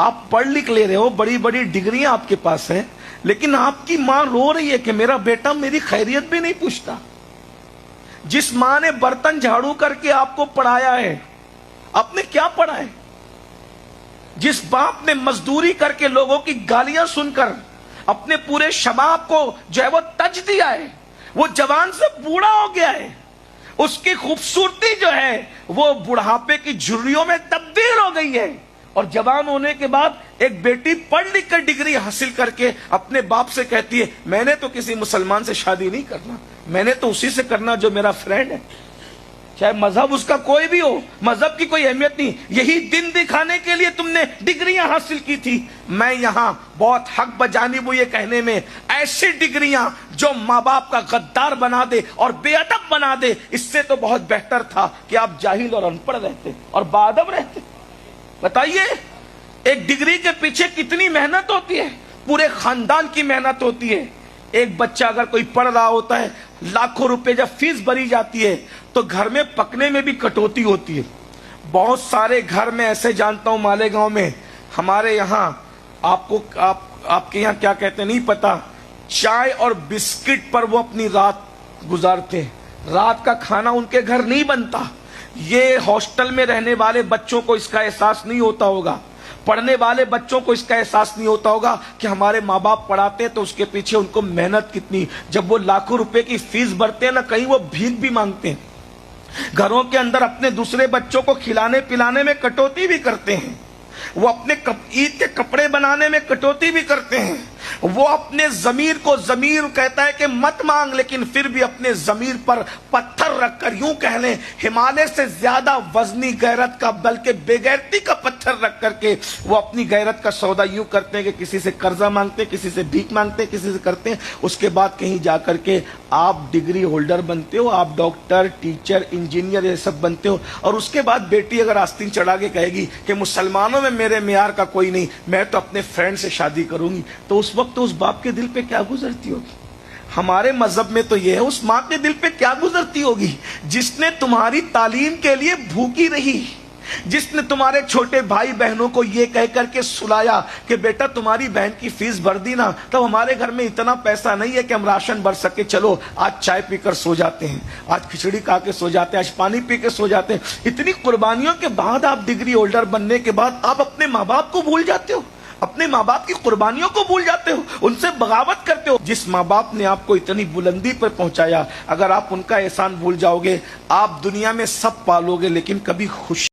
آپ پڑھ لکھ لے رہے ہو, بڑی بڑی ڈگریاں آپ کے پاس ہیں, لیکن آپ کی ماں رو رہی ہے کہ میرا بیٹا میری خیریت بھی نہیں پوچھتا. جس ماں نے برتن جھاڑو کر کے آپ کو پڑھایا ہے, آپ نے کیا پڑھا ہے؟ جس باپ نے مزدوری کر کے لوگوں کی گالیاں سن کر اپنے پورے شباب کو جو ہے وہ تج دیا ہے, وہ جوان سے بوڑھا ہو گیا ہے, اس کی خوبصورتی جو ہے وہ بڑھاپے کی جھریوں میں تبدیل ہو گئی ہے. اور جوان ہونے کے بعد ایک بیٹی پڑھ لکھ کر ڈگری حاصل کر کے اپنے باپ سے کہتی ہے میں نے تو کسی مسلمان سے شادی نہیں کرنا, میں نے تو اسی سے کرنا جو میرا فرینڈ ہے, چاہے مذہب اس کا کوئی بھی ہو, مذہب کی کوئی اہمیت نہیں. یہی دن دکھانے کے لیے تم نے ڈگریاں حاصل کی تھی. میں یہاں بہت حق بجانب ہوں یہ کہنے میں, ایسی ڈگریاں جو ماں باپ کا غدار بنا دے اور بے ادب بنا دے, اس سے تو بہت بہتر تھا کہ آپ جاہل اور ان پڑھ رہتے اور با ادب رہتے. بتائیے ایک ڈگری کے پیچھے کتنی محنت ہوتی ہے, پورے خاندان کی محنت ہوتی ہے. ایک بچہ اگر کوئی پڑھ رہا ہوتا ہے, لاکھوں روپے جب فیس بھری جاتی ہے تو گھر میں پکنے میں بھی کٹوتی ہوتی ہے. بہت سارے گھر میں ایسے جانتا ہوں مالیگاؤں میں, ہمارے یہاں آپ کے یہاں کیا کہتے ہیں نہیں پتا, چائے اور بسکٹ پر وہ اپنی رات گزارتے ہیں. رات کا کھانا ان کے گھر نہیں بنتا. یہ ہاسٹل میں رہنے والے بچوں کو اس کا احساس نہیں ہوتا ہوگا, پڑھنے والے بچوں کو اس کا احساس نہیں ہوتا ہوگا کہ ہمارے ماں باپ پڑھاتے ہیں تو اس کے پیچھے ان کو محنت کتنی. جب وہ لاکھوں روپے کی فیس بھرتے ہیں نا, کہیں وہ بھیک بھی مانگتے ہیں, گھروں کے اندر اپنے دوسرے بچوں کو کھلانے پلانے میں کٹوتی بھی کرتے ہیں, وہ اپنے عید کے کپڑے بنانے میں کٹوتی بھی کرتے ہیں. وہ اپنے ضمیر کو, ضمیر کہتا ہے کہ مت مانگ, لیکن پھر بھی اپنے ضمیر پر پتھر رکھ کر, یوں کہہ لیں ہمالیہ سے زیادہ وزنی غیرت کا بلکہ بے غیرتی کا پتھر رکھ کر کے وہ اپنی غیرت کا سودا یوں کرتے ہیں کہ کسی سے قرضہ مانگتے ہیں, کسی سے بھیک مانگتے ہیں, کسی سے کرتے ہیں. اس کے بعد کہیں جا کر کے آپ ڈگری ہولڈر بنتے ہو, آپ ڈاکٹر, ٹیچر, انجینئر یہ سب بنتے ہو, اور اس کے بعد بیٹی اگر آستین چڑھا کے کہے گی کہ مسلمانوں میں میرے معیار کا کوئی نہیں, میں تو اپنے فرینڈ سے شادی کروں گی, تو اس وقت تو اس باپ کے دل پہ کیا گزرتی ہوگی؟ ہمارے مذہب میں تو یہ ہے, اس ماں کے دل پہ کیا گزرتی ہوگی جس نے تمہاری تعلیم کے لیے بھوکی رہی, جس نے تمہارے چھوٹے بھائی بہنوں کو یہ کہہ کر کے سلایا کہ بیٹا تمہاری بہن کی فیس بھر دی نا, تو ہمارے گھر میں اتنا پیسہ نہیں ہے کہ ہم راشن بھر سکے, چلو آج چائے پی کر سو جاتے ہیں, آج کھچڑی کھا کے سو جاتے ہیں, آج پانی پی کے سو جاتے ہیں. اتنی قربانیوں کے بعد آپ ڈگری ہولڈر بننے کے بعد آپ اپنے ماں باپ کو بھول جاتے ہو, اپنے ماں باپ کی قربانیوں کو بھول جاتے ہو, ان سے بغاوت کرتے ہو. جس ماں باپ نے آپ کو اتنی بلندی پر پہنچایا, اگر آپ ان کا احسان بھول جاؤ گے, آپ دنیا میں سب پالو گے لیکن کبھی خوش